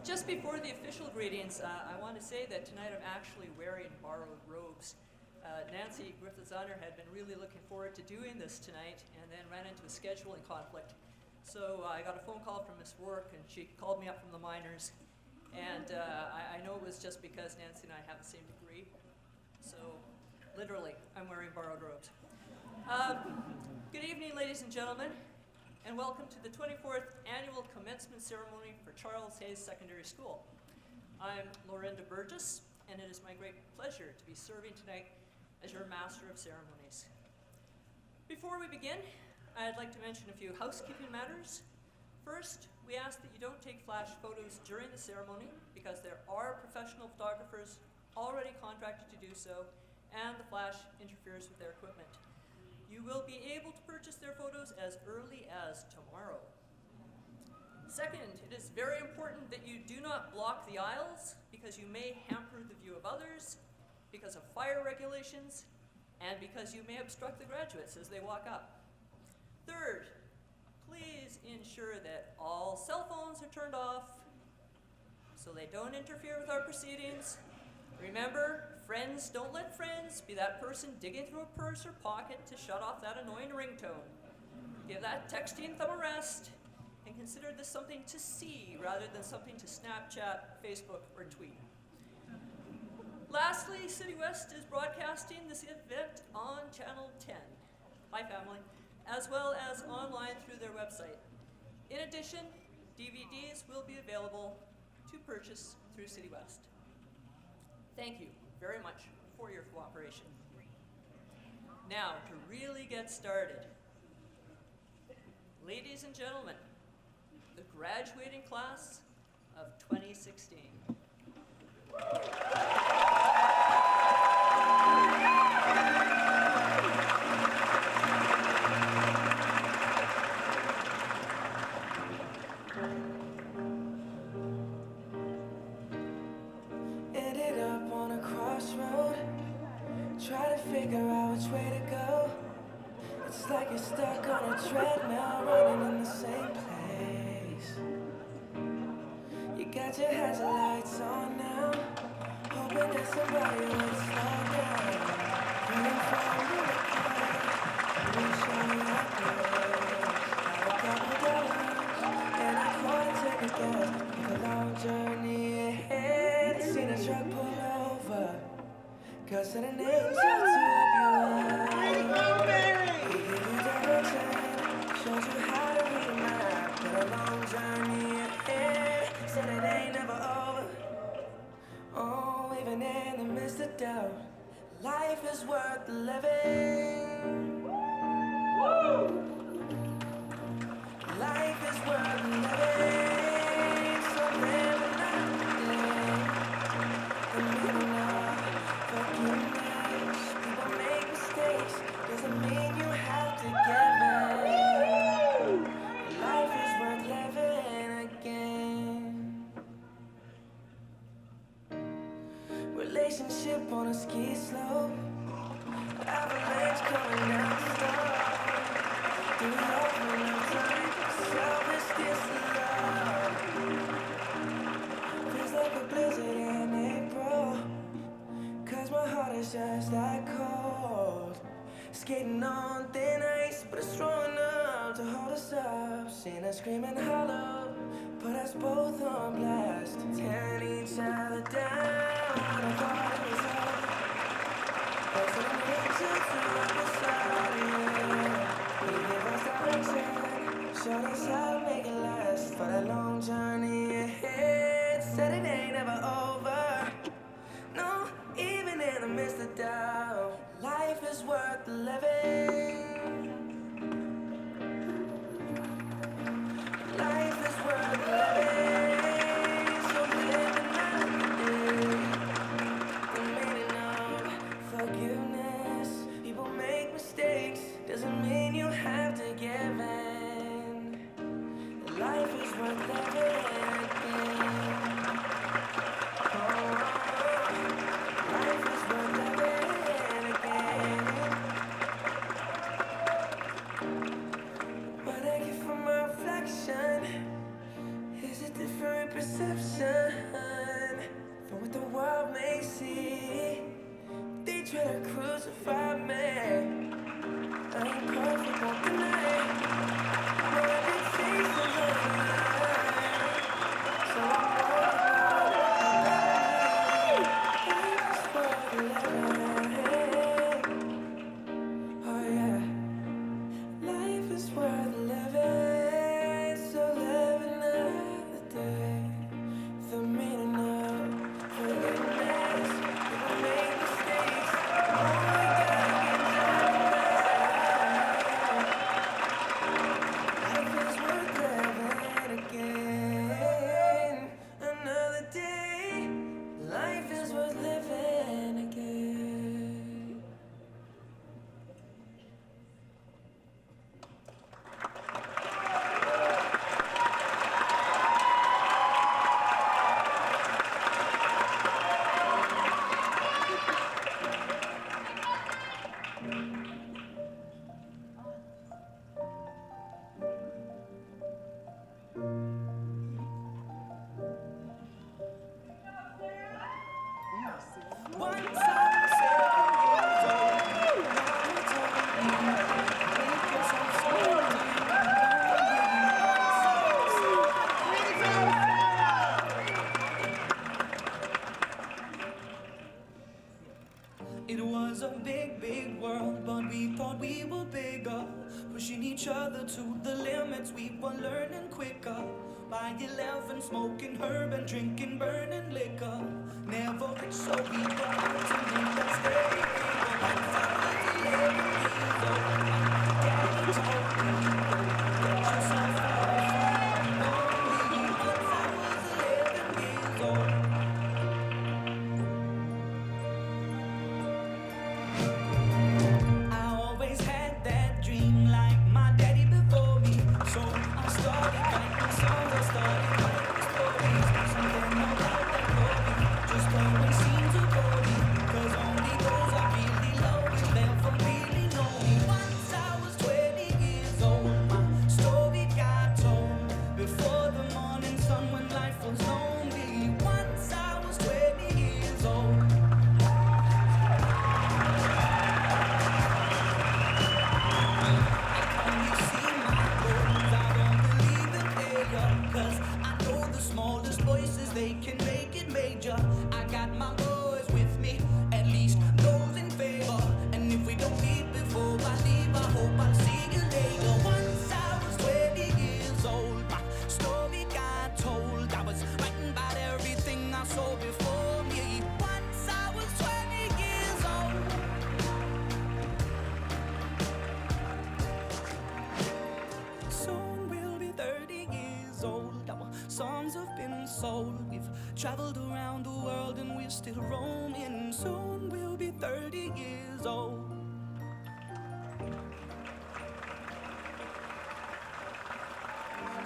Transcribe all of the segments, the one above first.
Just before the official greetings, I want to say that tonight I'm actually wearing borrowed robes. Nancy Griffiths-Unner had been really looking forward to doing this tonight and then ran into a scheduling conflict. So I got a phone call from Miss Work and she called me up from the minors. And I know it was just because Nancy and I have the same degree. So literally, I'm wearing borrowed robes. Good evening, ladies and gentlemen, and welcome to the 24th Annual Commencement Ceremony for Charles Hayes Secondary School. I'm Lorinda Burgess, and it is my great pleasure to be serving tonight as your Master of Ceremonies. Before we begin, I'd like to mention a few housekeeping matters. First, we ask that you don't take flash photos during the ceremony because there are professional photographers already contracted to do so, and the flash interferes with their equipment. You will be able to purchase their photos as early as tomorrow. Second, it is very important that you do not block the aisles because you may hamper the view of others because of fire regulations and because you may obstruct the graduates as they walk up. Third, please ensure that all cell phones are turned off so they don't interfere with our proceedings. Remember, friends don't let friends be that person digging through a purse or pocket to shut off that annoying ringtone. Give that texting thumb a rest and consider this something to see rather than something to Snapchat, Facebook, or tweet. Lastly, City West is broadcasting this event on Channel 10, my family, as well as online through their website. In addition, DVDs will be available to purchase through City West. Thank you very much for your cooperation. Now, to really get started, ladies and gentlemen, the graduating class of 2016. Try to figure out which way to go. It's like you're stuck on a treadmill, running in the same place. You got your headlights on now, hoping that somebody will slow down. Running from the car, we'll show you that place. Got a couple dollars and a quarter to gas. With a long journey ahead, seen a truck pull over. Cause of the names out to help you out. He gave you direction, showed you how to read a map. Got a long journey ahead, said it ain't never over. Oh, even in the midst of doubt, life is worth living. Woo! Life is worth living. So live another day. And maybe not. People make mistakes, doesn't mean you have to give in. Life is worth living again. Relationship on a ski slope, avalanche coming down slow. Do it all for no time, selfish this love. Feels like a blizzard in April. Cause my heart is just that cold. Skating on thin ice, but it's strong enough to hold us up. Seen us screaming hollow, put us both on blast. Tearing each other down, I thought it was over. But for the nature to up beside you, he gave us direction, showed us how to make it last. For that long journey ahead, said it ain't ever over. No, even in the midst of doubt, life is worth living. Life is worth living. So live another day. The meaning of forgiveness. People make mistakes, doesn't mean you have to give in. Life is worth living. different perception from what the world may see. They try to crucify me. I ain't perfect, won't deny it. My reputation's on the line, so I'm working on it. Life is worth living. Oh yeah, life is worth living. So live another day. The meaning of forgiveness. People make mistakes. Oh, we gotta get life is worth living again. Another day. Life is worth living again. Once I was 7 years old, Mama told me, make yourself small. It was a big, big world, but we thought we were bigger. Pushing each other to the limits, we were learning quicker. By 11, smoking herb and drinking burning liquor. Never rich, so we were out to make us stay bigger. Once I was 11 years old, Daddy told me, get yourself out of lonely. Once I was 11 years old. I always had that dream like my daddy before me. So I started writing songs, I started writing stories. Something about that glory just always seemed to bore me. 'Cause only those I really love will never really know me. Once I was 20 years old, my story got told. Before the morning sun when life was lonely. Once I was 20 years old. You see my goals, I don't believe in failure. 'Cause I know the smallest voices, they can make it major. I got my boys with me, at least those in favor. And if we don't meet before I leave, I hope I'll see you later. Once I was 20 years old, my story got told. I was writing about everything I saw before me. Once I was 20 years old. Soon we'll be 30 years old. Our songs have been sold. We've traveled around the world and we're still roaming. Soon we'll be 30 years old.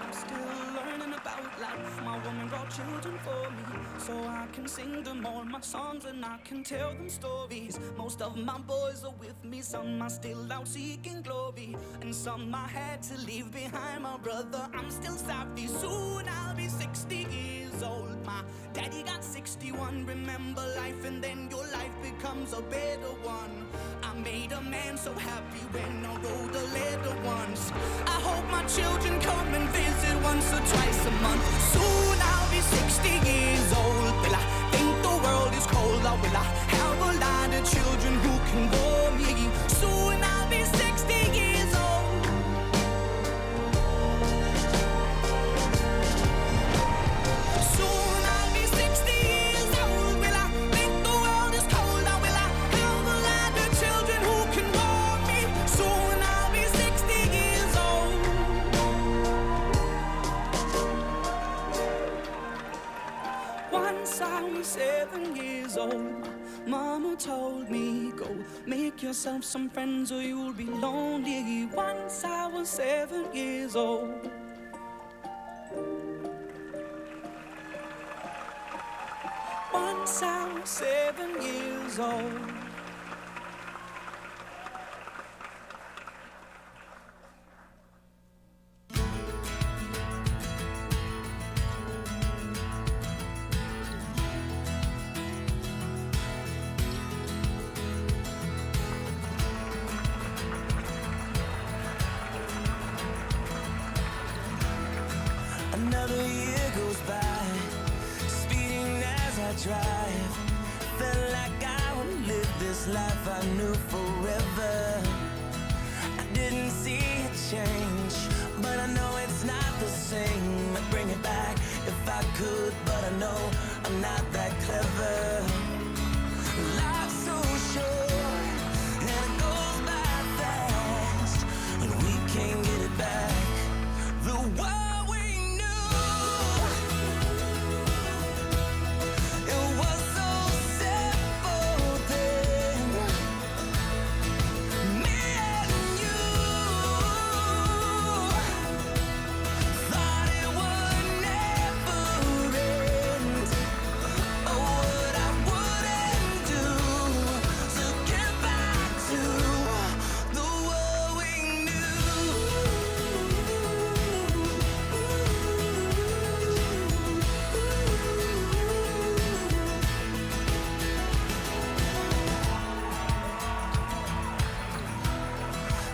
I'm still learning about life. My woman brought children for me, so I can sing them all my songs and I can tell them stories. Most of my boys are with me, some are still out seeking glory, and some I had to leave behind. My brother, I'm still savvy. Soon I'll be 60 years old. My daddy got 61. Remember life and then your life becomes a better one. I made a man so happy when I wrote the letter once. I hope my children come and visit once or twice a month. Soon I'll be 60 years old. Will I think the world is cold, or will I have a lot of children who can bore me? Soon I'll be 60 years old. Soon I'll be 60 years old. Will I think the world is cold, or will I have a lot of children who can bore me? Soon I'll be 60 years old. Once I was 7 years old, Mama told me, go make yourself some friends or you'll be lonely. Once I was 7 years old. Once I was 7 years old. a year goes by, speeding as I drive. Felt like I would live this life I knew forever. I didn't see it change, but I know it's not the same. I'd bring it back if I could, but I know I'm not that clever. Life's so short, and it goes by fast, and we can't get it back. The world we knew, it was so simple then. Me and you thought it would never end. Oh, what I wouldn't do to get back to the world we knew.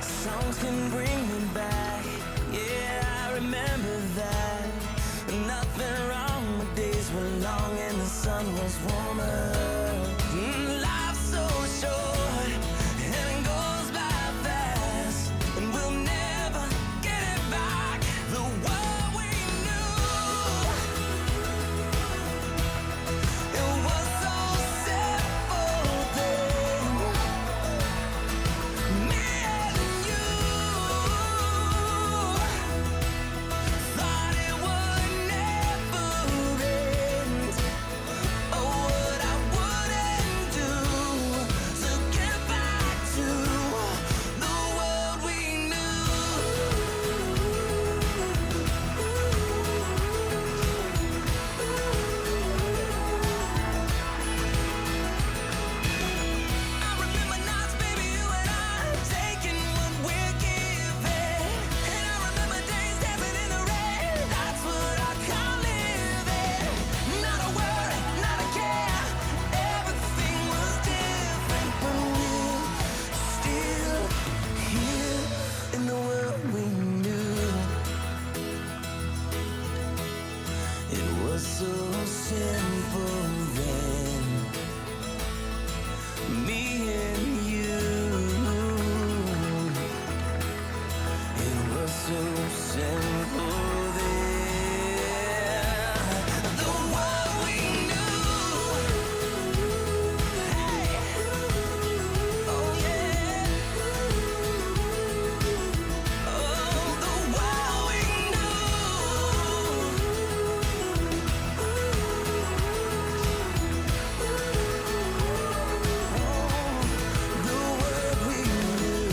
Songs can bring me back, yeah, I remember that. Nothing wrong, my days were long and the sun was warmer. Life's so short, and it goes by fast, and we'll never get it back. The world we knew, it was so simple then. Me and you thought it would never end. Oh, what I wouldn't do to get back to the world we knew. I remember nights, baby, you and I taking what we're given. And I remember days dancing in the rain. That's what I call living. Not a worry, not a care. Everything was different, but we're still here in the world we knew. It was so simple then. Me and you. It was so simple then. The world we knew. Hey. Oh yeah. Oh, the world we knew. The world we knew.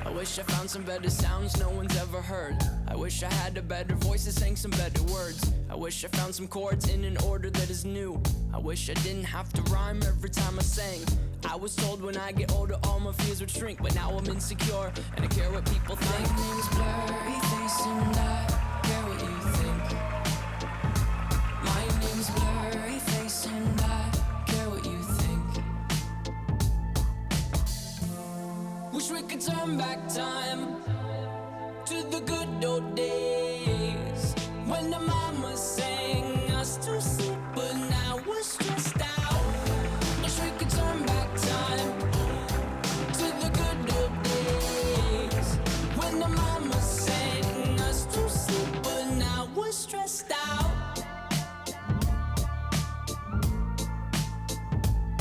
I wish I found some better sounds no one's ever heard. I wish I had a better voice that sang some better words. I wish I found some chords in an order that is new. I wish I didn't have to rhyme every time I sang. I was told when I get older all my fears would shrink, but now I'm insecure and I care what people think. My name's Blurry Face and I care what you think. My name's Blurry Face and I care what you think. Wish we could turn back time to the good old days when the mama sang us to sleep, but now we're stressed out. Wish we could turn back time to the good old days when the mama sang us to sleep, but now we're stressed out.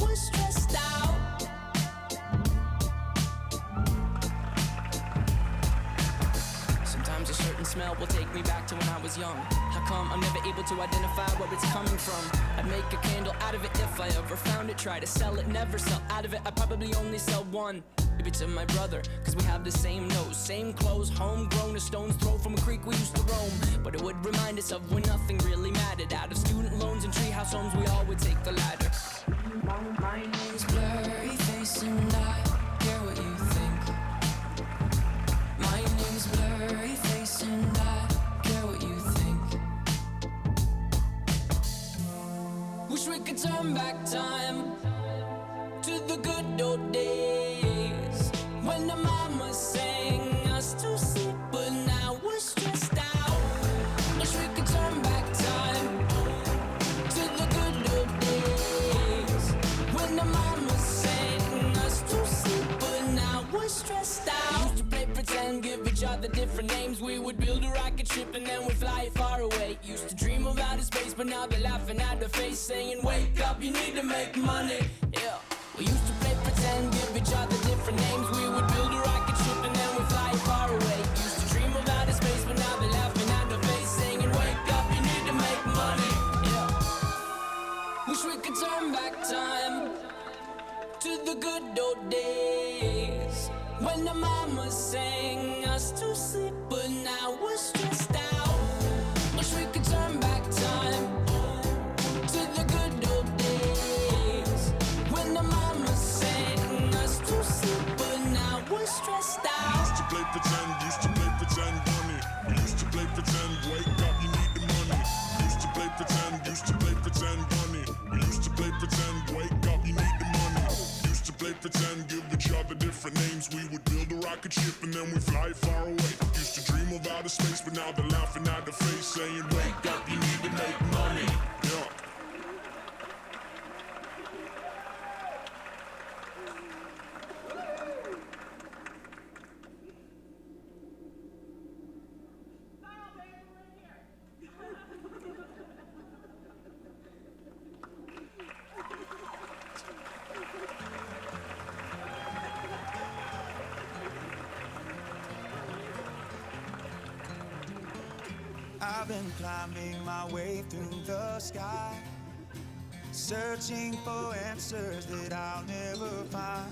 We're stressed out. Sometimes a certain smell will take me back to when I was young. How come I'm never able to identify where it's coming from? I'd make a candle out of it if I ever found it. Try to sell it, never sell out of it. I'd probably only sell one. Maybe to my brother, cause we have the same nose, same clothes, homegrown, a stone's throw from a creek we used to roam. But it would remind us of when nothing really mattered. Out of student loans and treehouse homes, we all would take the ladder. My name's Blurry Face and other different names. We would build a rocket ship and then we'd fly far away. Used to dream of outer space, but now they're laughing at the face, saying, wake up, you need to make money. Yeah. We used to play pretend, give each other different names. We would build a rocket ship and then we'd fly far away. Used to dream of outer space, but now they're laughing at the face, saying, wake up, you need to make money. Yeah. Wish we could turn back time to the good old days, when the mama sang us to sleep, but now we're stressed out. Wish we could turn back time to the good old days, when the mama sang us to sleep, but now we're stressed out. Used to play pretend, money. We used to play pretend, wake up, you need the money. Used to play pretend, money. We used to play pretend, wake up, you need the money. Used to play pretend, give each other different names. We would build a rocket ship and then we fly far away. Used to dream of outer space, but now they're laughing at the face, saying, wake up, you need to make money. Yeah. I've been climbing my way through the sky, searching for answers that I'll never find,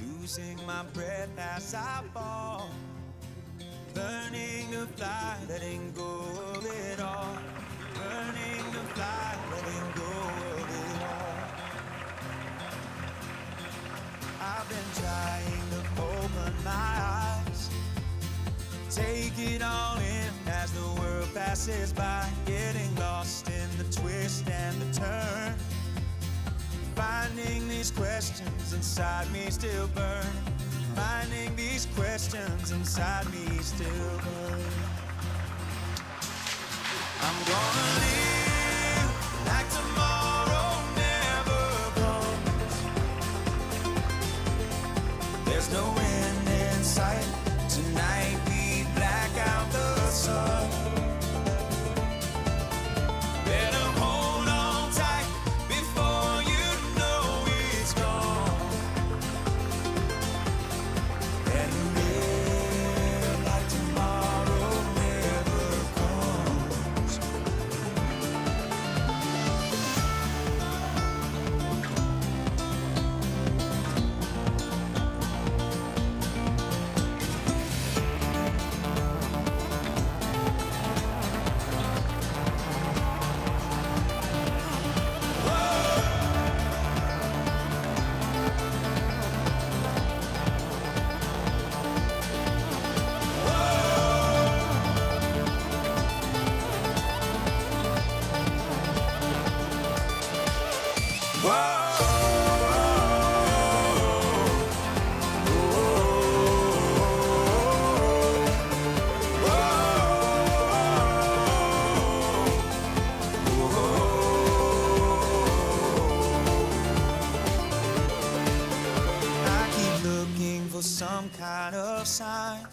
losing my breath as I fall, learning to fly, letting go of it all, learning to fly, letting go of it all. I've been trying to open my eyes, take it all in as the world passes by, getting lost in the twist and the turn, finding these questions inside me still burn, finding these questions inside me still burn. I'm gonna live like tomorrow never comes. There's no end in sight. Tonight we black out the sun. Better hold on tight before you know it's gone. And live like tomorrow never comes. Some kind of sign,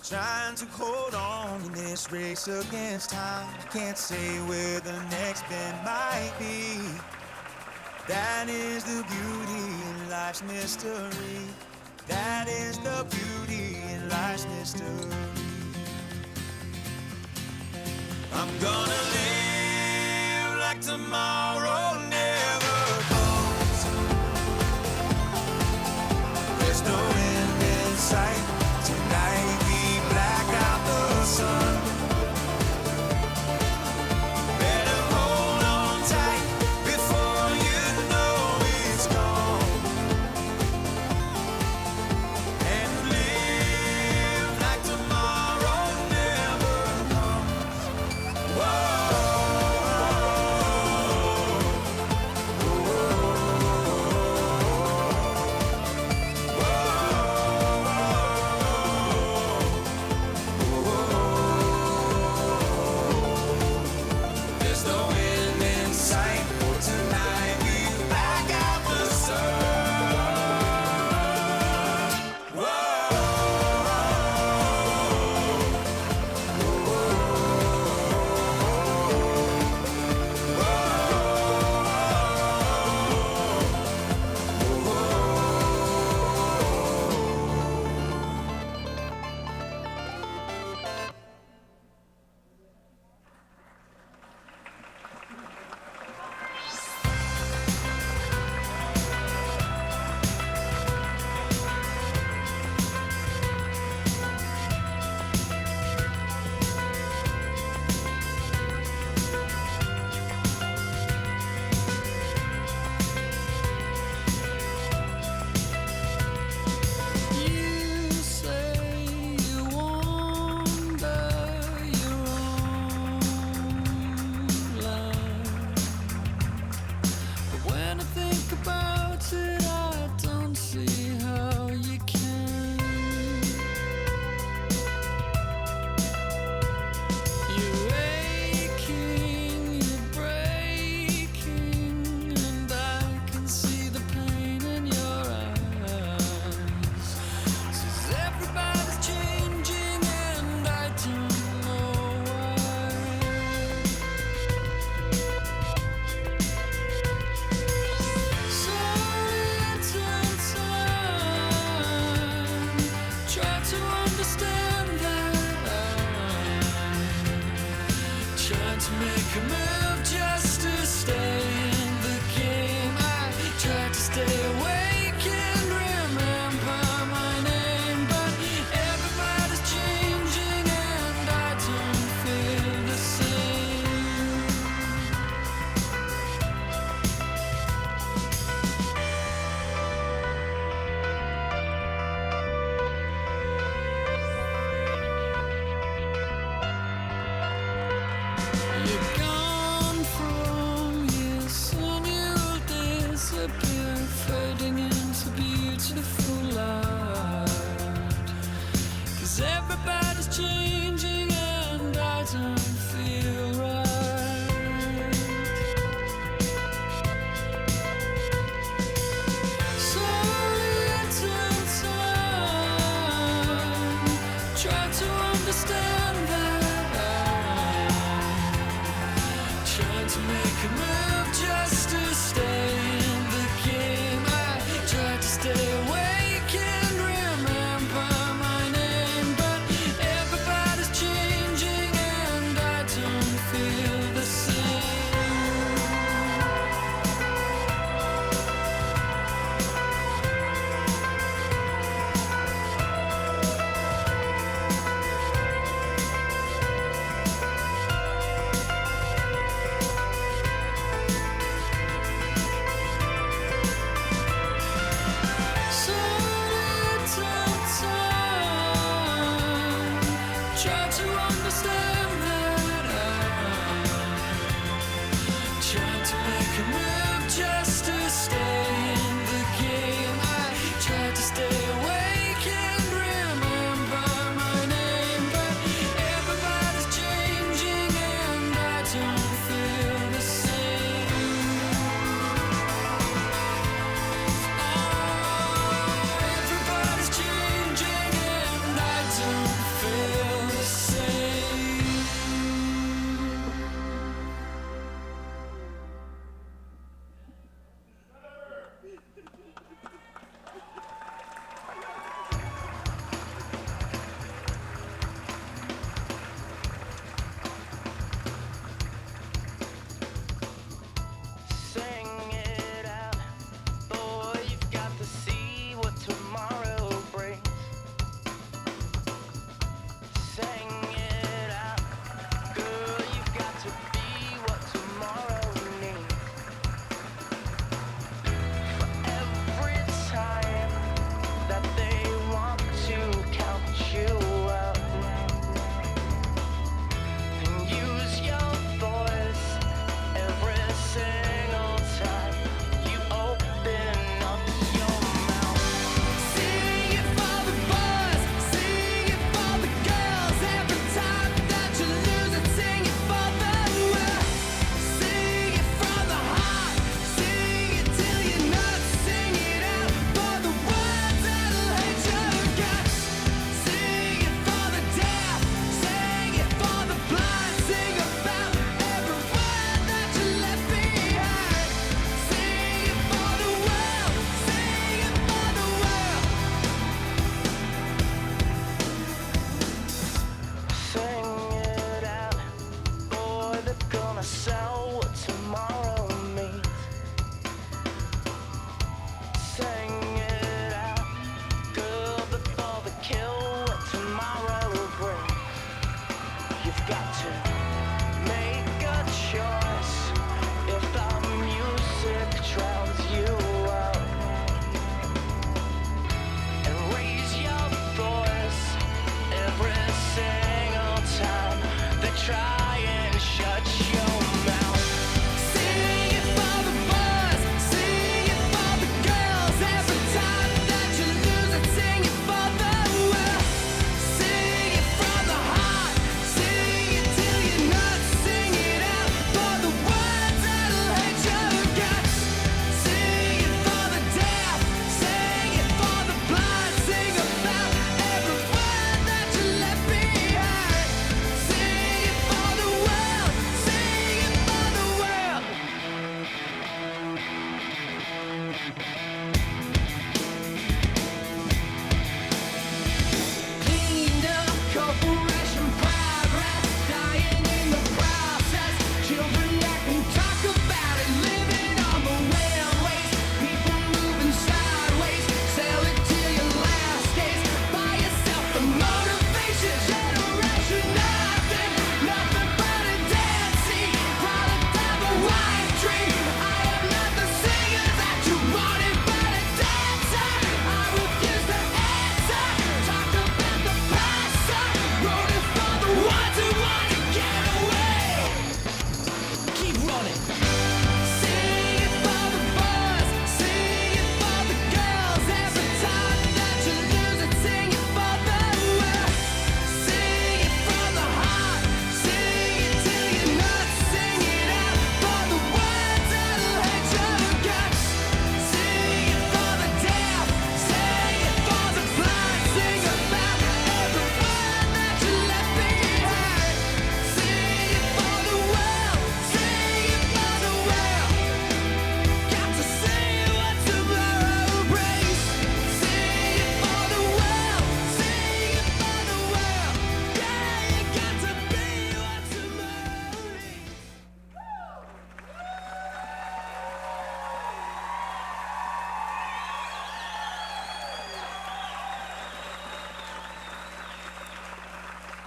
trying to hold on in this race against time. Can't say where the next bend might be. That is the beauty in life's mystery. That is the beauty in life's mystery. I'm gonna live like tomorrow never comes. There's no end in sight. Tonight we black out the sun. Better hold on tight before you know it's gone. And live like tomorrow never comes. Whoa.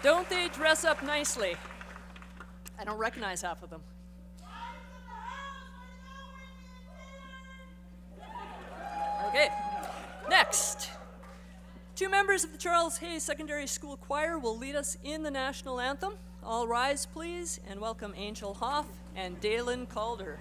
Don't they dress up nicely? I don't recognize half of them. Okay, next. 2 members of the Charles Hayes Secondary School Choir will lead us in the national anthem. All rise, please, and welcome Angel Hoff and Dalen Calder.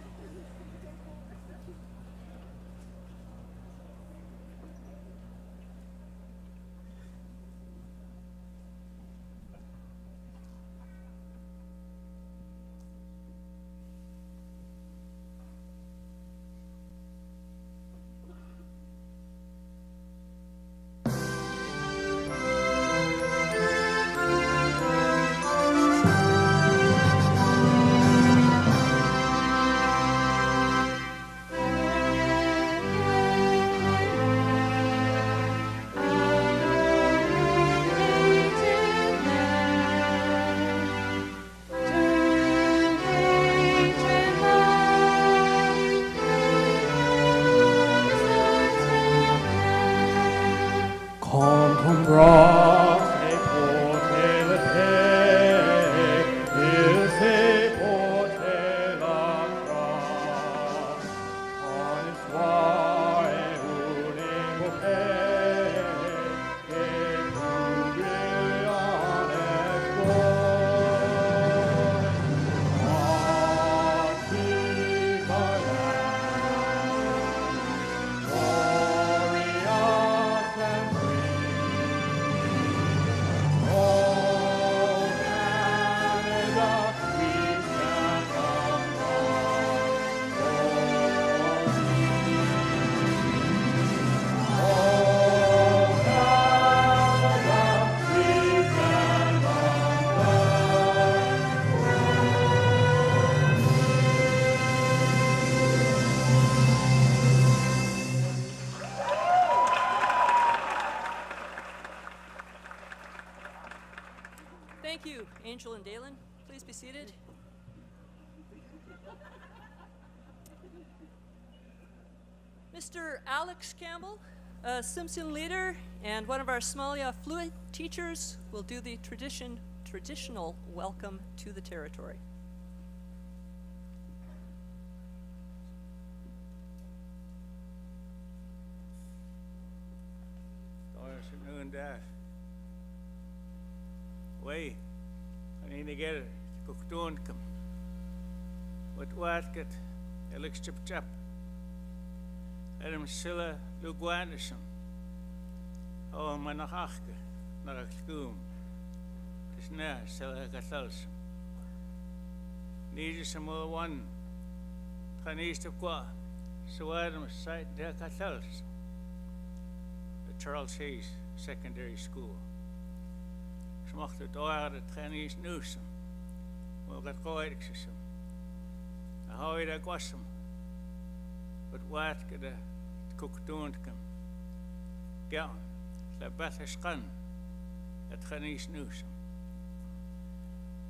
Thank you, Angel and Dalen. Please be seated. Mr. Alex Campbell, a Simpson leader and one of our Somalia fluent teachers, will do the traditional welcome to the territory. Way, I need to get it. Cook doon come. What get? Alex chip chap. Adam Silla Lugwanisham. Oh, Manachke, Narachkum. Tis na Silla Gathals. Need some more one. Tanis to qua. So Adam site der Gathals. The Charles Hayes Secondary School. Smacht het oor de trainees nieuwsem. Maar dat gooi ik ze. Dan hou je dat kwassem. Wat waard ke de koek doen kan. Ja, de beter skan. Het trainees nieuwsem.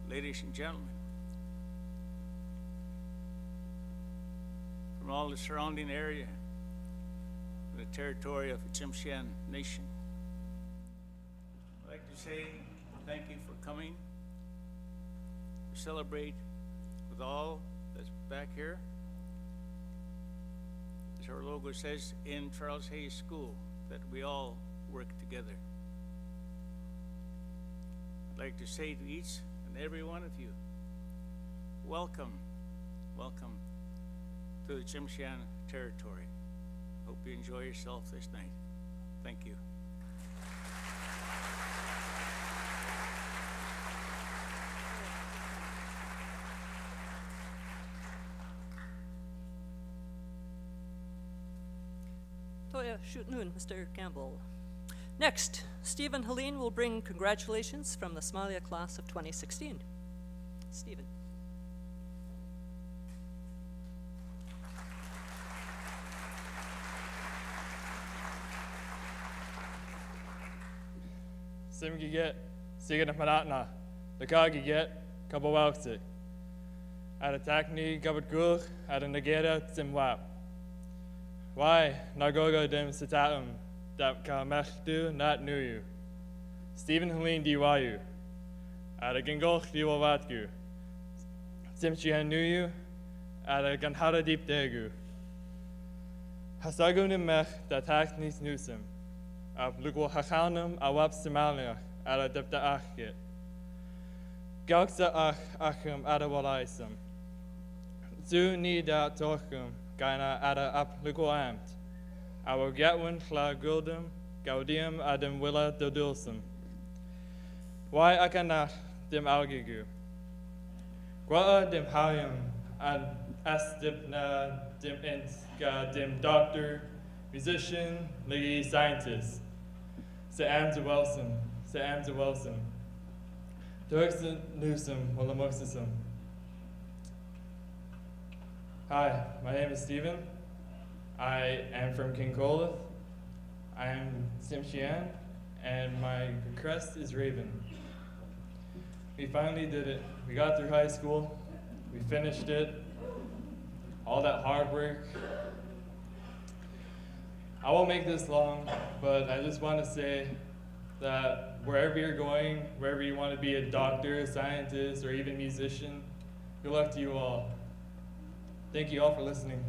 Ladies and gentlemen, from all the surrounding area, the territory of the Tsimshian Nation, I'd like to say thank you for coming to celebrate with all that's back here. As our logo says, in Charles Hayes School, that we all work together. I'd like to say to each and every one of you, welcome, welcome to the Tsimshian territory. Hope you enjoy yourself this night. Thank you. Toya Shutnun, Mr. Campbell. Next, Stephen Helene will bring congratulations from the Somalia class of 2016. Stephen. Simgiget, Sigan Maratna, the Kagiget, Kabawauxi. At Atakni, Gabatgur, at a Nagera, Zimwap. Why, Nagogo dem Sitatum, that Kamechdu, not knew you. Stephen Helene Diwayu. Ada Gingol Diwawatgu. Simchianuyu, Ada Ganhara Deep Degu. Hasagunim mech datak nis nusum. Ab Lugo Hachaunum awap Somalia, Ada Depta Achgit. Galksa ach achum Ada Walaisum. Zu ni da tochum, Gaina Ada ap Lugo amt. Our Gatwin Kla Guldum, Gaudium Adam Willa Dodulsum. Why akanach dim algigu? Gwa dim hayum and astipna dim inska dim doctor, musician, ligi scientist. Se amza Wilson, se amza Wilson. Turkson nusum walamoxisum. Hi, my name is Stephen. I am from King Coleth. I am Simchian, and my crest is Raven. We finally did it. We got through high school. We finished it. All that hard work. I won't make this long, but I just want to say that wherever you're going, wherever you want to be a doctor, a scientist, or even musician, good luck to you all. Thank you all for listening.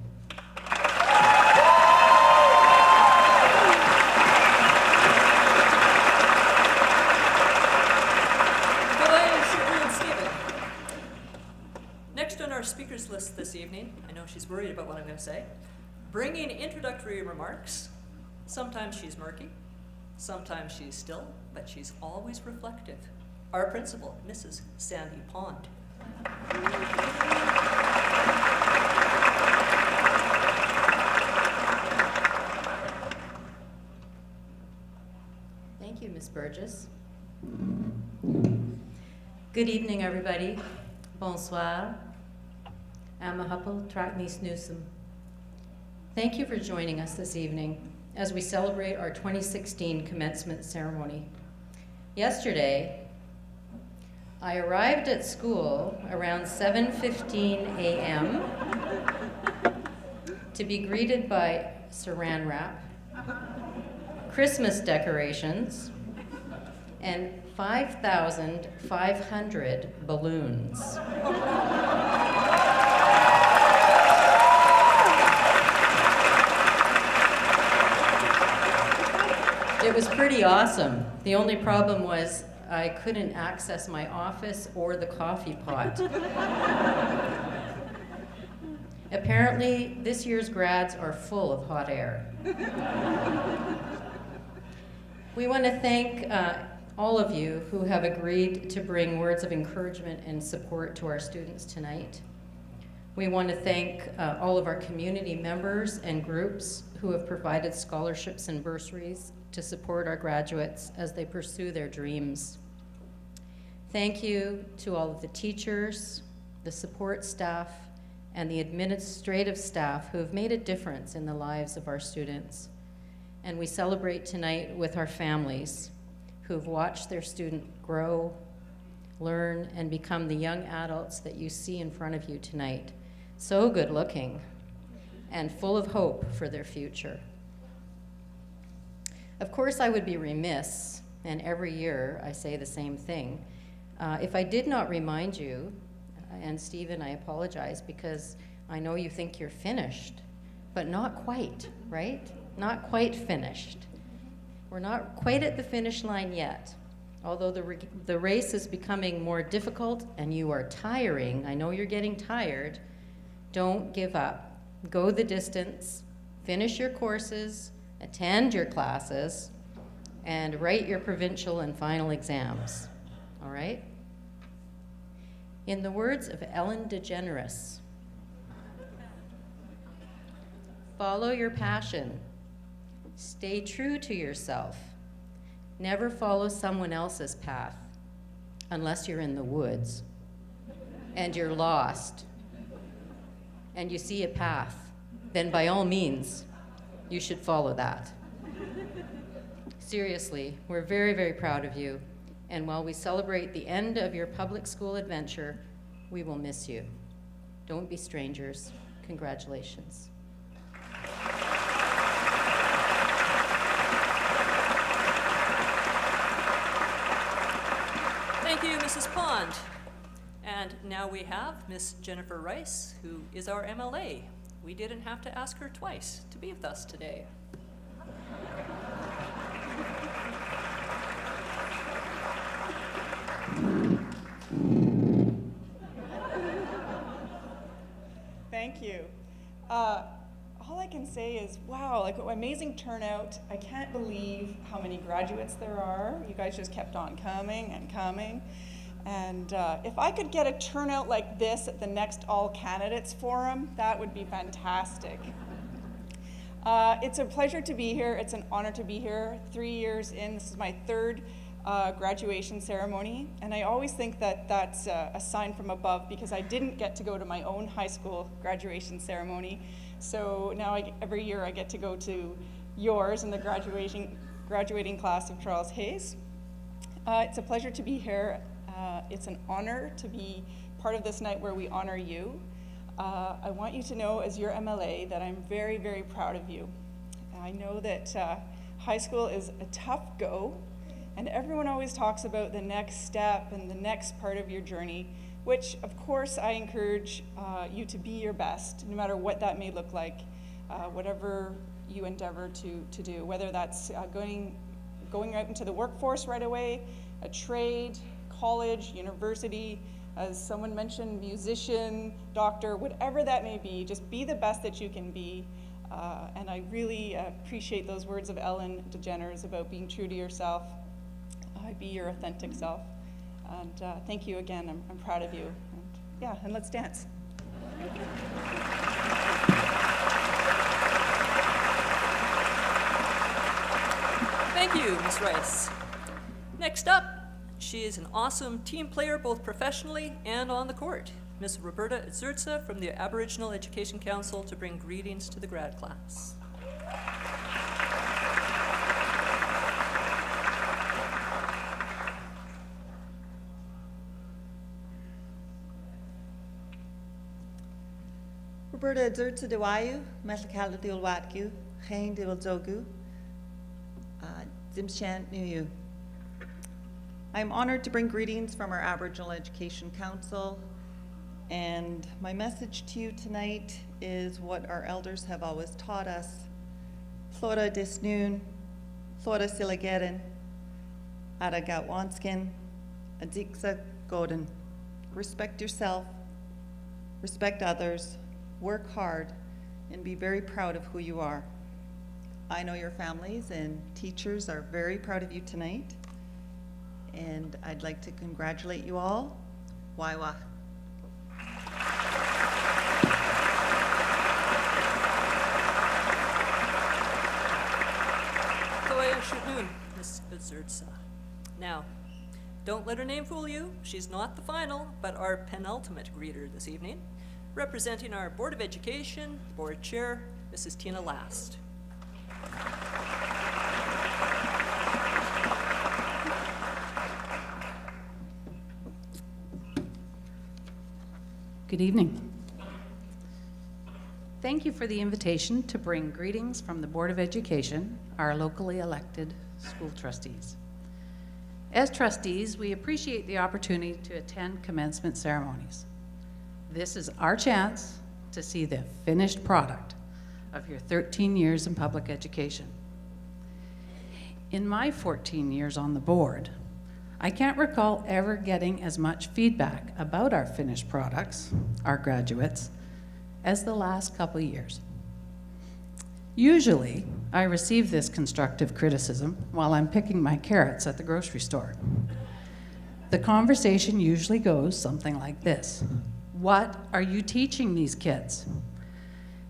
Next on our speakers list this evening, I know she's worried about what I'm going to say, bringing introductory remarks. Sometimes she's murky, sometimes she's still, but she's always reflective. Our principal, Mrs. Sandy Pond. Thank you, Ms. Burgess. Good evening, everybody. Bonsoir. Amahapal Traknis Nusum. Thank you for joining us this evening as we celebrate our 2016 commencement ceremony. Yesterday, I arrived at school around 7:15 a.m. to be greeted by saran wrap, Christmas decorations, and 5,500 balloons. It was pretty awesome. The only problem was I couldn't access my office or the coffee pot. Apparently, this year's grads are full of hot air. We want to thank all of you who have agreed to bring words of encouragement and support to our students tonight. We want to thank all of our community members and groups who have provided scholarships and bursaries to support our graduates as they pursue their dreams. Thank you to all of the teachers, the support staff, and the administrative staff who have made a difference in the lives of our students. And we celebrate tonight with our families who've watched their student grow, learn, and become the young adults that you see in front of you tonight. So good looking and full of hope for their future. Of course, I would be remiss, and every year I say the same thing, if I did not remind you, and Stephen, I apologize because I know you think you're finished, but not quite, right? Not quite finished. We're not quite at the finish line yet. Although the race is becoming more difficult and you are tiring, I know you're getting tired, don't give up. Go the distance, finish your courses, attend your classes, and write your provincial and final exams, all right? In the words of Ellen DeGeneres, follow your passion, stay true to yourself, never follow someone else's path unless you're in the woods and you're lost and you see a path, then by all means, you should follow that. Seriously, we're very, very proud of you. And while we celebrate the end of your public school adventure, we will miss you. Don't be strangers. Congratulations. Thank you, Mrs. Pond. And now we have Miss Jennifer Rice, who is our MLA. We didn't have to ask her twice to be with us today. Thank you. All I can say is, wow, like amazing turnout. I can't believe how many graduates there are. You guys just kept on coming and coming. And if I could get a turnout like this at the next All Candidates Forum, that would be fantastic. It's a pleasure to be here. It's an honor to be here. 3 years in, this is my third graduation ceremony, and I always think that that's a sign from above because I didn't get to go to my own high school graduation ceremony. So now every year I get to go to yours and the graduating class of Charles Hayes. It's a pleasure to be here. It's an honor to be part of this night where we honor you. I want you to know as your MLA that I'm very, very proud of you. I know that high school is a tough go, and everyone always talks about the next step and the next part of your journey, which of course I encourage you to be your best, no matter what that may look like, whatever you endeavor to do, whether that's going out into the workforce right away, a trade, college, university, as someone mentioned, musician, doctor, whatever that may be, just be the best that you can be. And I really appreciate those words of Ellen DeGeneres about being true to yourself. Be your authentic self. And thank you again. I'm proud of you. And, yeah, and let's dance. Thank you, Ms. Rice. Next up, she is an awesome team player both professionally and on the court. Ms. Roberta Zurza from the Aboriginal Education Council to bring greetings to the grad class. Roberta Zurza Dewayu, Metlakala Dulwatku, Hain Dilzogu, Zimshan Nuyu. I'm honored to bring greetings from our Aboriginal Education Council, and my message to you tonight is what our elders have always taught us. Flora Disnoon, Flora Silagerin, Aragatwanskin, Adiksa Godin. Respect yourself, respect others, work hard, and be very proud of who you are. I know your families and teachers are very proud of you tonight, and I'd like to congratulate you all. Waiwa. Toya Shudun, Ms. Zurza. Now, don't let her name fool you. She's not the final, but our penultimate greeter this evening. Representing our Board of Education, Board Chair, Mrs. Tina Last. Good evening. Thank you for the invitation to bring greetings from the Board of Education, our locally elected school trustees. As trustees, we appreciate the opportunity to attend commencement ceremonies. This is our chance to see the finished product of your 13 years in public education. In my 14 years on the board, I can't recall ever getting as much feedback about our finished products, our graduates, as the last couple of years. Usually, I receive this constructive criticism while I'm picking my carrots at the grocery store. The conversation usually goes something like this. What are you teaching these kids?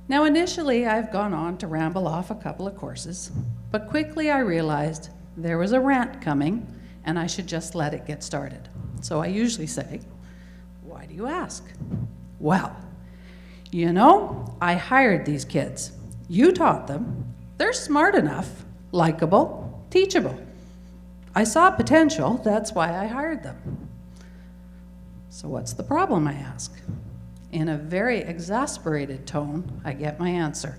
Now, initially, I've gone on to ramble off a couple of courses, but quickly I realized there was a rant coming and I should just let it get started. So I usually say, why do you ask? Well, you know, I hired these kids. You taught them. They're smart enough, likable, teachable. I saw potential, that's why I hired them. So what's the problem, I ask? In a very exasperated tone, I get my answer.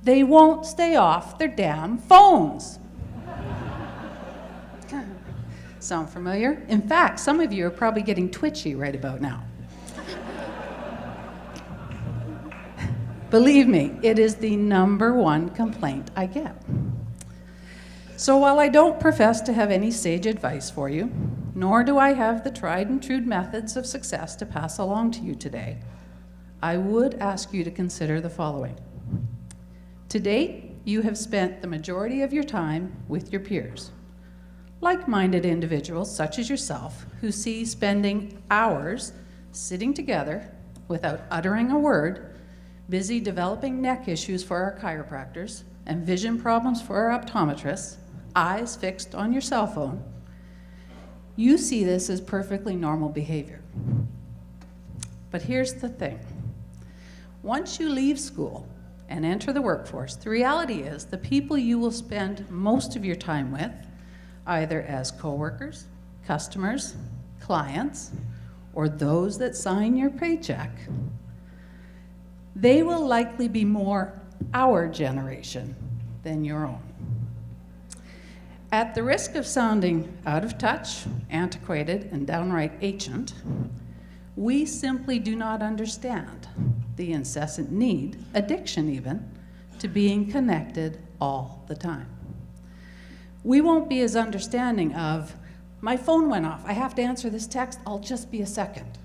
They won't stay off their damn phones. Sound familiar? In fact, some of you are probably getting twitchy right about now. Believe me, it is the #1 complaint I get. So while I don't profess to have any sage advice for you, nor do I have the tried and true methods of success to pass along to you today, I would ask you to consider the following. To date, you have spent the majority of your time with your peers, like-minded individuals such as yourself who see spending hours sitting together without uttering a word, busy developing neck issues for our chiropractors and vision problems for our optometrists, eyes fixed on your cell phone. You see this as perfectly normal behavior. But here's the thing. Once you leave school and enter the workforce, the reality is the people you will spend most of your time with, either as coworkers, customers, clients, or those that sign your paycheck, they will likely be more our generation than your own. At the risk of sounding out of touch, antiquated, and downright ancient, we simply do not understand the incessant need, addiction even, to being connected all the time. We won't be as understanding of, my phone went off, I have to answer this text, I'll just be a second.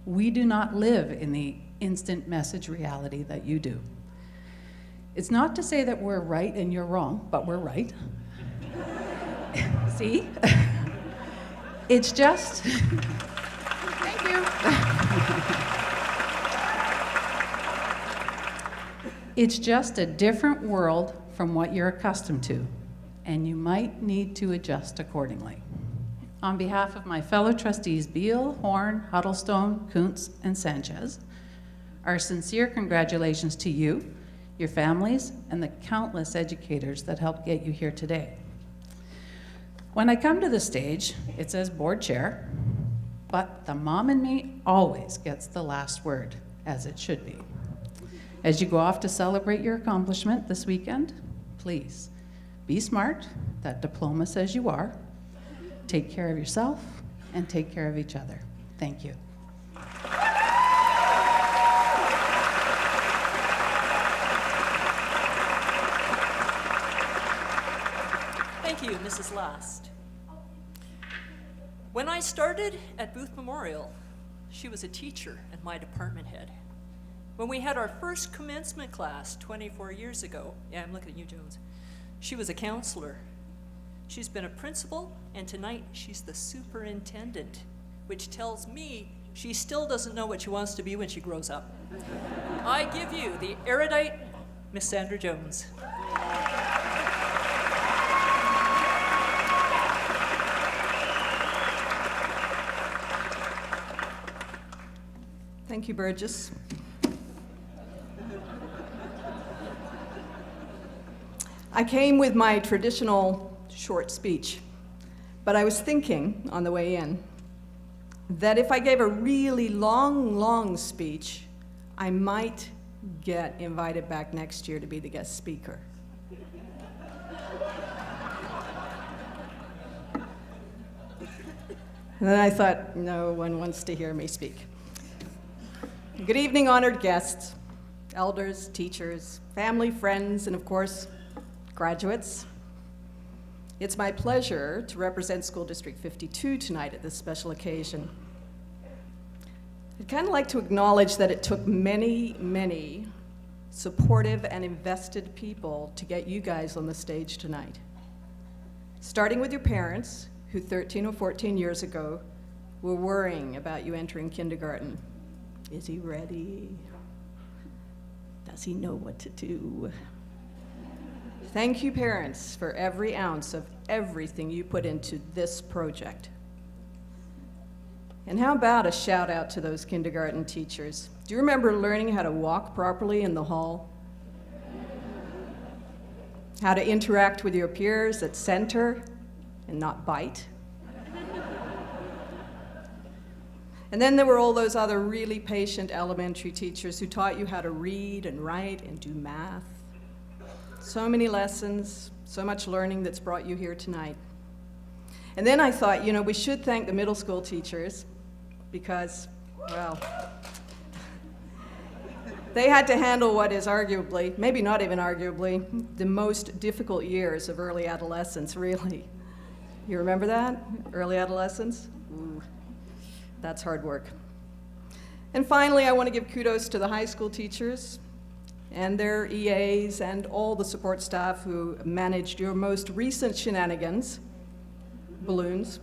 We do not live in the instant message reality that you do. It's not to say that we're right and you're wrong, but we're right. See? It's just, thank you. It's just a different world from what you're accustomed to, and you might need to adjust accordingly. On behalf of my fellow trustees Beal, Horn, Huddlestone, Kuntz, and Sanchez, our sincere congratulations to you, your families, and the countless educators that helped get you here today. When I come to the stage, it's as board chair, but the mom in me always gets the last word, as it should be. As you go off to celebrate your accomplishment this weekend, please be smart, that diploma says you are, take care of yourself, and take care of each other. Thank you. Thank you, Mrs. Last. When I started at Booth Memorial, she was a teacher and my department head. When we had our first commencement class 24 years ago, yeah, I'm looking at you, Jones, she was a counselor. She's been a principal, and tonight she's the superintendent, which tells me she still doesn't know what she wants to be when she grows up. I give you the erudite Miss Sandra Jones. Thank you, Burgess. I came with my traditional short speech, but I was thinking on the way in that if I gave a really long speech, I might get invited back next year to be the guest speaker. And then I thought, no one wants to hear me speak. Good evening, honored guests, elders, teachers, family, friends, and of course, graduates. It's my pleasure to represent School District 52 tonight at this special occasion. I'd kind of like to acknowledge that it took many supportive and invested people to get you guys on the stage tonight. Starting with your parents, who 13 or 14 years ago were worrying about you entering kindergarten. Is he ready? Does he know what to do? Thank you, parents, for every ounce of everything you put into this project. And how about a shout out to those kindergarten teachers? Do you remember learning how to walk properly in the hall? How to interact with your peers at center and not bite? And then there were all those other really patient elementary teachers who taught you how to read and write and do math. So many lessons, so much learning that's brought you here tonight. And then I thought, you know, we should thank the middle school teachers because, well, they had to handle what is arguably, maybe not even arguably, the most difficult years of early adolescence, really. You remember that? Early adolescence? Ooh, that's hard work. And finally, I want to give kudos to the high school teachers and their EAs and all the support staff who managed your most recent shenanigans, balloons.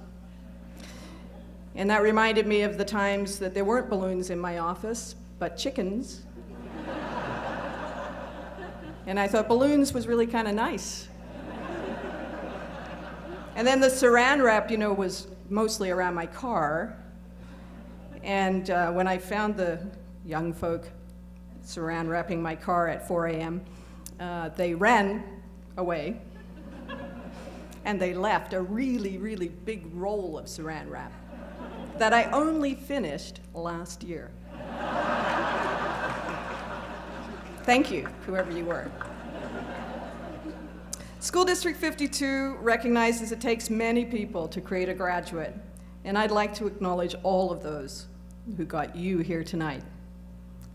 And that reminded me of the times that there weren't balloons in my office, but chickens. And I thought balloons was really kind of nice. And then the saran wrap, you know, was mostly around my car. And when I found the young folk saran wrapping my car at 4 a.m., they ran away. And they left a really, really big roll of saran wrap that I only finished last year. Thank you, whoever you were. School District 52 recognizes it takes many people to create a graduate, and I'd like to acknowledge all of those who got you here tonight.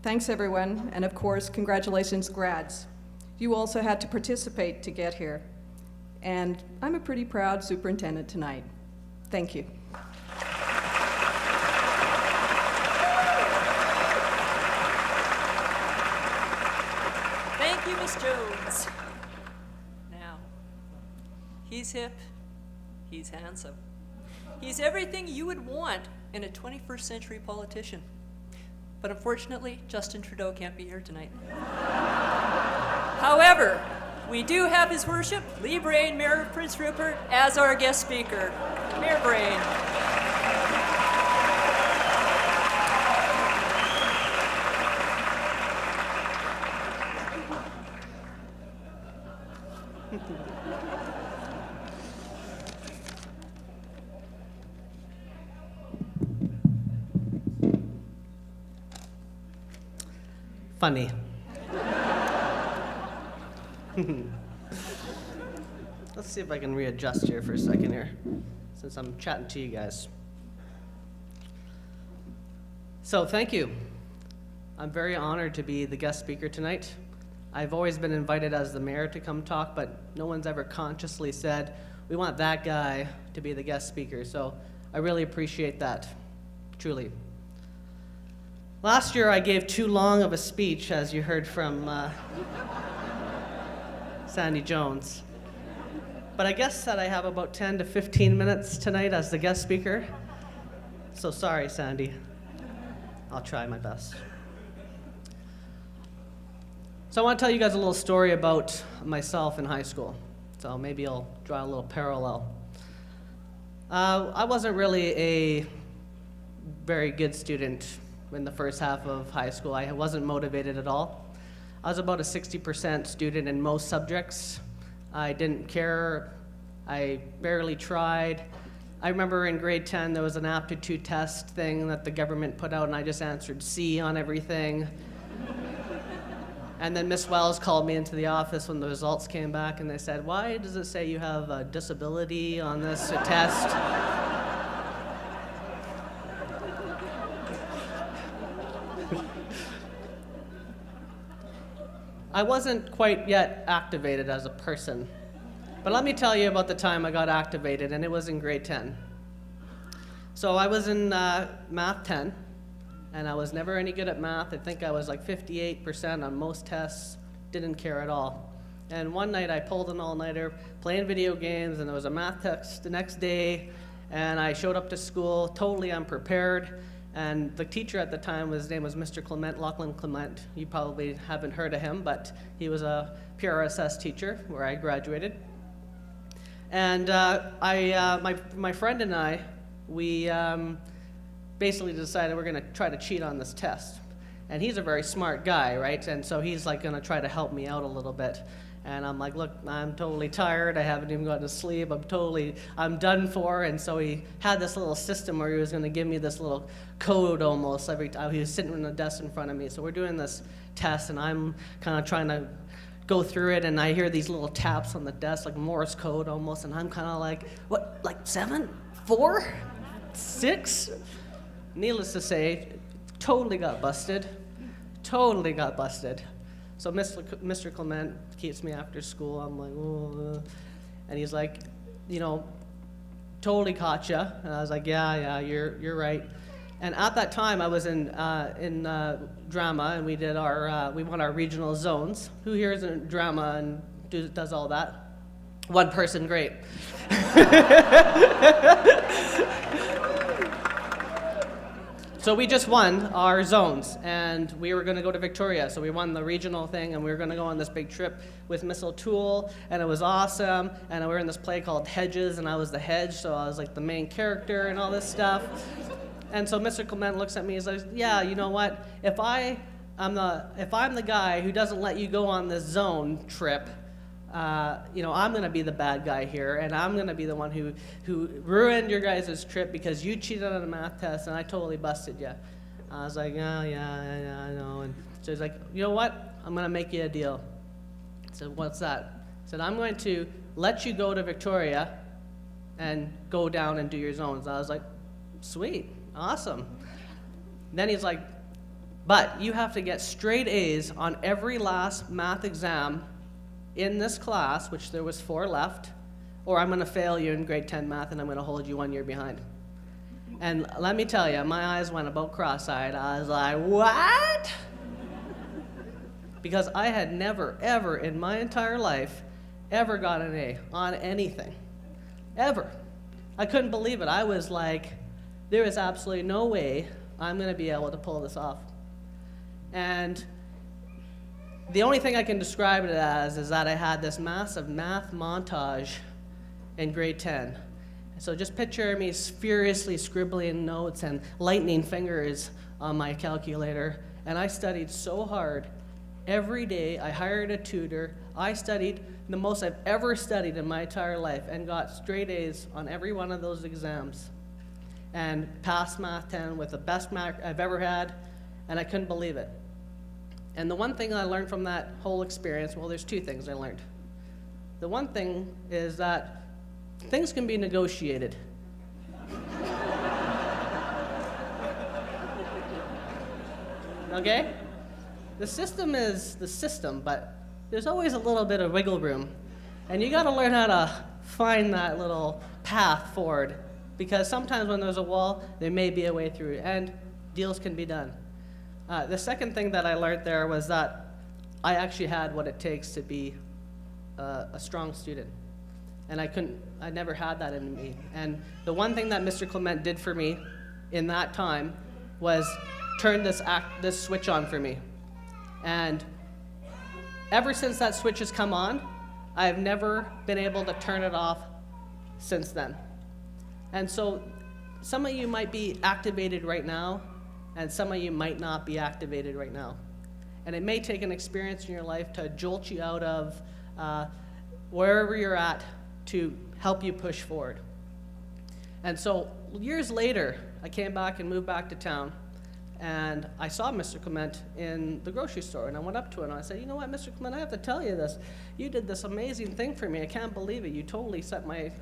Thanks, everyone, and of course, congratulations, grads. You also had to participate to get here, and I'm a pretty proud superintendent tonight. Thank you. Thank you, Ms. Jones. Now, he's hip, he's handsome. He's everything you would want in a 21st century politician. But unfortunately, Justin Trudeau can't be here tonight. However, we do have His Worship, Lee Brain, Mayor of Prince Rupert, as our guest speaker. Mayor Brain. Funny. Let's see if I can readjust here for a second here, since I'm chatting to you guys. So thank you. I'm very honored to be the guest speaker tonight. I've always been invited as the mayor to come talk, but no one's ever consciously said, we want that guy to be the guest speaker, so I really appreciate that, truly. Last year I gave too long of a speech, as you heard from Sandy Jones. But I guess that I have about 10 to 15 minutes tonight as the guest speaker. So sorry, Sandy. I'll try my best. So I want to tell you guys a little story about myself in high school. So maybe I'll draw a little parallel. I wasn't really a very good student in the first half of high school. I wasn't motivated at all. I was about a 60% student in most subjects. I didn't care. I barely tried. I remember in grade 10 there was an aptitude test thing that the government put out and I just answered C on everything. And then Miss Wells called me into the office when the results came back and they said, why does it say you have a disability on this test? I wasn't quite yet activated as a person. But let me tell you about the time I got activated, and it was in grade 10. So I was in math 10, and I was never any good at math. I think I was like 58% on most tests, didn't care at all. And one night I pulled an all-nighter playing video games, and there was a math test the next day, and I showed up to school totally unprepared. And the teacher at the time, his name was Mr. Clement, Lachlan Clement. You probably haven't heard of him, but he was a PRSS teacher where I graduated. And my friend and I, we basically decided we're gonna try to cheat on this test. And he's a very smart guy, right? And so he's like gonna try to help me out a little bit. And I'm like, look, I'm totally tired. I haven't even gotten to sleep. I'm done for. And so he had this little system where he was going to give me this little code almost every time. He was sitting on the desk in front of me. So we're doing this test, and I'm kind of trying to go through it, and I hear these little taps on the desk, like Morse code almost, and I'm kind of like, what, like 7, 4, 6? Needless to say, totally got busted. Totally got busted. So Mr. Clement keeps me after school. I'm like, oh, and he's like, you know, totally caught ya. And I was like, yeah, you're right. And at that time, I was in drama, and we did we won our regional zones. Who here is in drama and does all that? One person, great. So we just won our zones, and we were going to go to Victoria. So we won the regional thing, and we were going to go on this big trip with Miss O'Toole, and it was awesome. And we were in this play called Hedges, and I was the hedge, so I was like the main character and all this stuff. And so Mr. Clement looks at me and says, yeah, you know what? If I'm the guy who doesn't let you go on this zone trip, you know, I'm going to be the bad guy here, and I'm going to be the one who ruined your guys' trip because you cheated on a math test, and I totally busted you. I was like, oh, yeah, I know. And so he's like, you know what? I'm going to make you a deal. I said, what's that? He said, I'm going to let you go to Victoria and go down and do your zones. I was like, sweet, awesome. Then he's like, but you have to get straight A's on every last math exam in this class, which there was 4 left, or I'm going to fail you in grade 10 math and I'm going to hold you 1 year behind. And let me tell you, my eyes went about cross-eyed. I was like, what? Because I had never, ever in my entire life, ever got an A on anything. Ever. I couldn't believe it. I was like, there is absolutely no way I'm going to be able to pull this off. And the only thing I can describe it as is that I had this massive math montage in grade 10. So just picture me furiously scribbling notes and lightning fingers on my calculator. And I studied so hard. Every day I hired a tutor. I studied the most I've ever studied in my entire life and got straight A's on every one of those exams. And passed Math 10 with the best mark I've ever had, and I couldn't believe it. And the one thing I learned from that whole experience, well, there's 2 things I learned. The one thing is that things can be negotiated. Okay? The system is the system, but there's always a little bit of wiggle room. And you gotta learn how to find that little path forward, because sometimes when there's a wall, there may be a way through, and deals can be done. The second thing that I learned there was that I actually had what it takes to be a strong student. And I never had that in me. And the one thing that Mr. Clement did for me in that time was turn this switch on for me. And ever since that switch has come on, I've never been able to turn it off since then. And so some of you might be activated right now, and some of you might not be activated right now. And it may take an experience in your life to jolt you out of wherever you're at to help you push forward. And so years later, I came back and moved back to town, and I saw Mr. Clement in the grocery store, and I went up to him and I said, you know what, Mr. Clement, I have to tell you this. You did this amazing thing for me. I can't believe it. You totally set my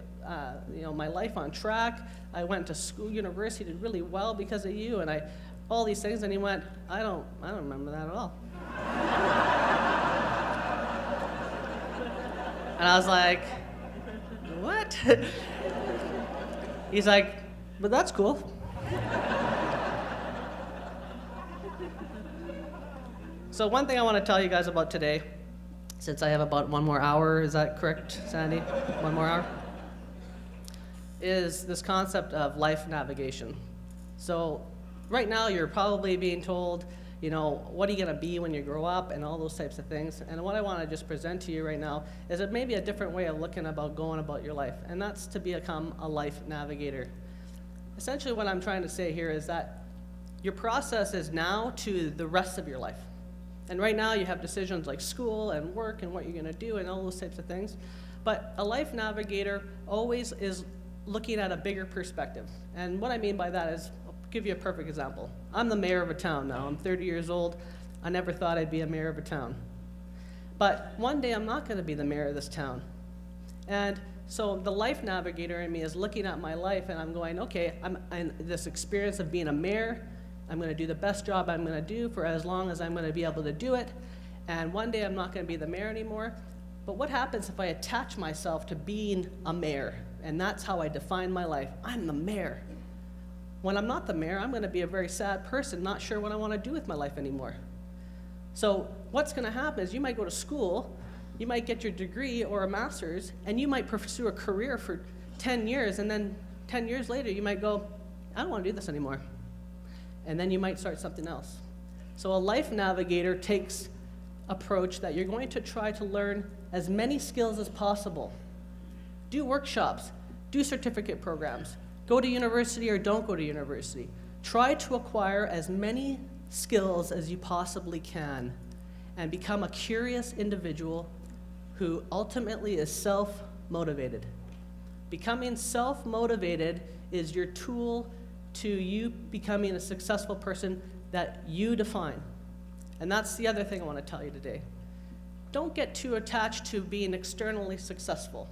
my life on track. I went to school, university, did really well because of you, and all these things. And he went, I don't remember that at all. And I was like, what? He's like, but that's cool. So one thing I want to tell you guys about today, since I have about 1 more hour, is that correct, Sandy? 1 more hour? Is this concept of life navigation. So right now you're probably being told, you know, what are you going to be when you grow up and all those types of things. And what I want to just present to you right now is it maybe a different way of looking about going about your life, and that's to become a life navigator. Essentially what I'm trying to say here is that your process is now to the rest of your life. And right now you have decisions like school and work and what you're going to do and all those types of things. But a life navigator always is looking at a bigger perspective. And what I mean by that is, I'll give you a perfect example. I'm the mayor of a town now. I'm 30 years old. I never thought I'd be a mayor of a town. But one day I'm not going to be the mayor of this town. And so the life navigator in me is looking at my life and I'm going, okay, I'm in this experience of being a mayor. I'm going to do the best job I'm going to do for as long as I'm going to be able to do it. And one day I'm not going to be the mayor anymore. But what happens if I attach myself to being a mayor? And that's how I define my life. I'm the mayor. When I'm not the mayor, I'm going to be a very sad person, not sure what I want to do with my life anymore. So what's going to happen is you might go to school, you might get your degree or a master's, and you might pursue a career for 10 years, and then 10 years later you might go, I don't want to do this anymore. And then you might start something else. So a life navigator takes approach that you're going to try to learn as many skills as possible. Do workshops, do certificate programs, go to university or don't go to university. Try to acquire as many skills as you possibly can and become a curious individual who ultimately is self-motivated. Becoming self-motivated is your tool to you becoming a successful person that you define. And that's the other thing I want to tell you today. Don't get too attached to being externally successful.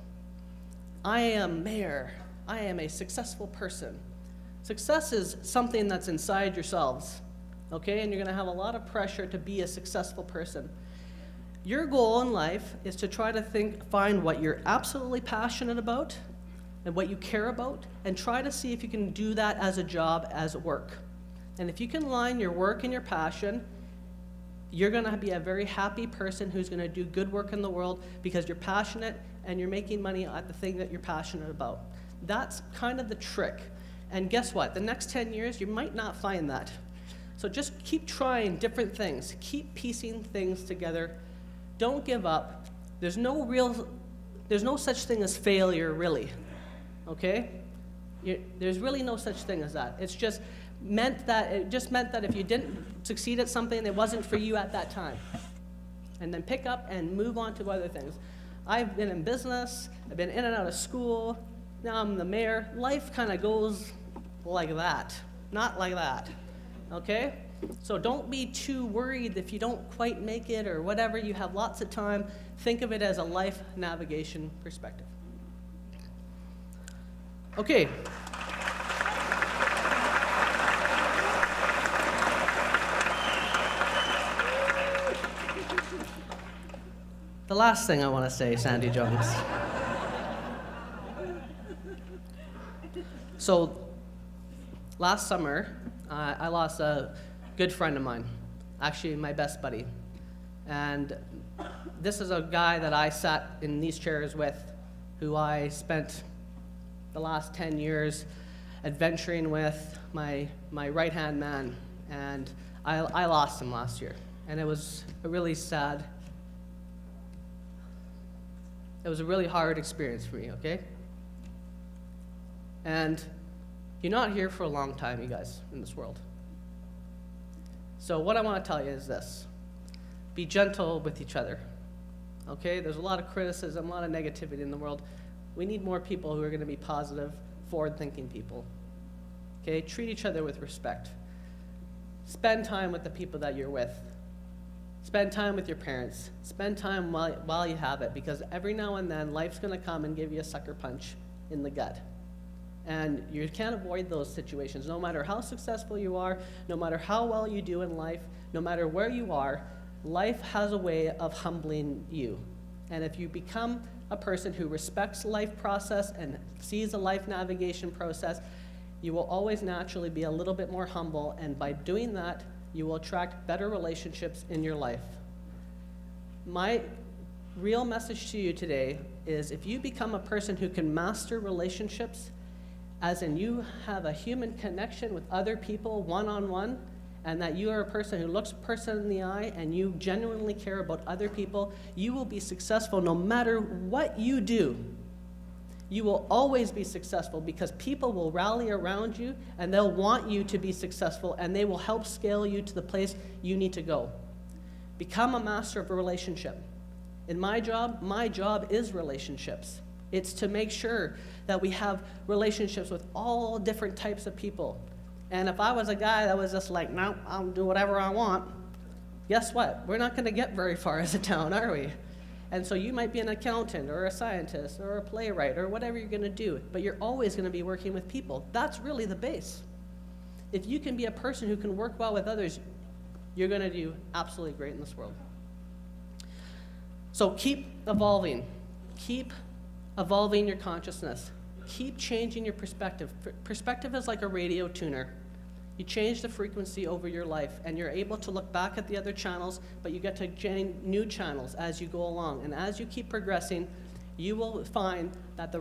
I am mayor. I am a successful person. Success is something that's inside yourselves, okay? And you're going to have a lot of pressure to be a successful person. Your goal in life is to try to find what you're absolutely passionate about and what you care about, and try to see if you can do that as a job, as work. And if you can line your work and your passion, you're going to be a very happy person who's going to do good work in the world because you're passionate and you're making money at the thing that you're passionate about. That's kind of the trick. And guess what? The next 10 years, you might not find that. So just keep trying different things. Keep piecing things together. Don't give up. There's no such thing as failure, really. Okay? There's really no such thing as that. It just meant that if you didn't succeed at something, it wasn't for you at that time. And then pick up and move on to other things. I've been in business, I've been in and out of school, now I'm the mayor. Life kind of goes like that, not like that, okay? So don't be too worried if you don't quite make it or whatever. You have lots of time. Think of it as a life navigation perspective. Okay. The last thing I want to say, Sandy Jones. So, last summer, I lost a good friend of mine, actually my best buddy. And this is a guy that I sat in these chairs with, who I spent the last 10 years adventuring with, my right-hand man. And I lost him last year. And it was a really sad, it was a really hard experience for me, okay? And you're not here for a long time, you guys, in this world. So what I want to tell you is this. Be gentle with each other, okay? There's a lot of criticism, a lot of negativity in the world. We need more people who are going to be positive, forward-thinking people, okay? Treat each other with respect. Spend time with the people that you're with. Spend time with your parents. Spend time while you have it, because every now and then, life's going to come and give you a sucker punch in the gut. And you can't avoid those situations. No matter how successful you are, no matter how well you do in life, no matter where you are, life has a way of humbling you. And if you become a person who respects life process and sees a life navigation process, you will always naturally be a little bit more humble, and by doing that, you will attract better relationships in your life. My real message to you today is if you become a person who can master relationships, as in you have a human connection with other people one-on-one, and that you are a person who looks a person in the eye and you genuinely care about other people, you will be successful no matter what you do. You will always be successful because people will rally around you and they'll want you to be successful, and they will help scale you to the place you need to go. Become a master of a relationship. In my job is relationships. It's to make sure that we have relationships with all different types of people. And if I was a guy that was just like, no, I'll do whatever I want, guess what? We're not going to get very far as a town, are we? And so you might be an accountant or a scientist or a playwright or whatever you're going to do, but you're always going to be working with people. That's really the base. If you can be a person who can work well with others, you're going to do absolutely great in this world. So keep evolving. Keep evolving your consciousness. Keep changing your perspective. Perspective is like a radio tuner. You change the frequency over your life, and you're able to look back at the other channels, but you get to gain new channels as you go along. And as you keep progressing, you will find that at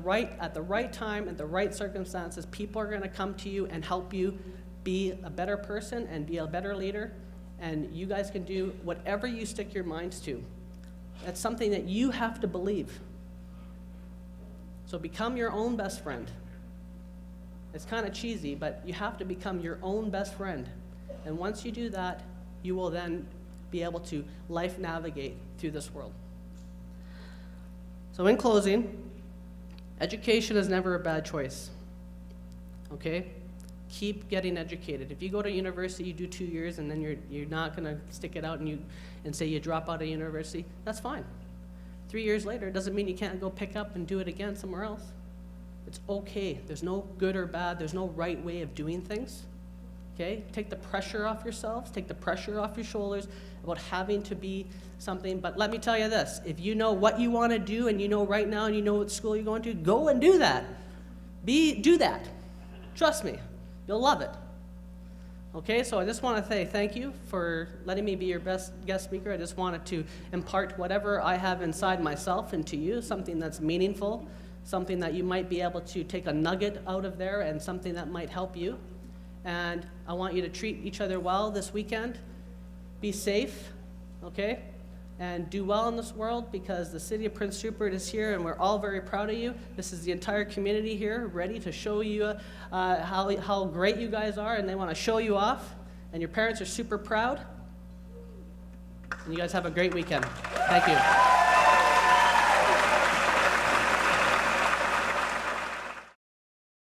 the right time, at the right circumstances, people are going to come to you and help you be a better person and be a better leader. And you guys can do whatever you stick your minds to. That's something that you have to believe. So become your own best friend. It's kind of cheesy, but you have to become your own best friend. And once you do that, you will then be able to life navigate through this world. So in closing, education is never a bad choice. Okay? Keep getting educated. If you go to university, you do 2 years, and then you're not going to stick it out and say you drop out of university, that's fine. 3 years later, it doesn't mean you can't go pick up and do it again somewhere else. It's okay. There's no good or bad. There's no right way of doing things. Okay? Take the pressure off yourselves. Take the pressure off your shoulders about having to be something. But let me tell you this. If you know what you want to do and you know right now and you know what school you're going to, go and do that. Do that. Trust me. You'll love it. Okay, so I just want to say thank you for letting me be your best guest speaker. I just wanted to impart whatever I have inside myself into you, something that's meaningful, something that you might be able to take a nugget out of there and something that might help you. And I want you to treat each other well this weekend. Be safe, okay? And do well in this world, because the city of Prince Rupert is here and we're all very proud of you. This is the entire community here ready to show you how great you guys are, and they want to show you off. And your parents are super proud. And you guys have a great weekend. Thank you.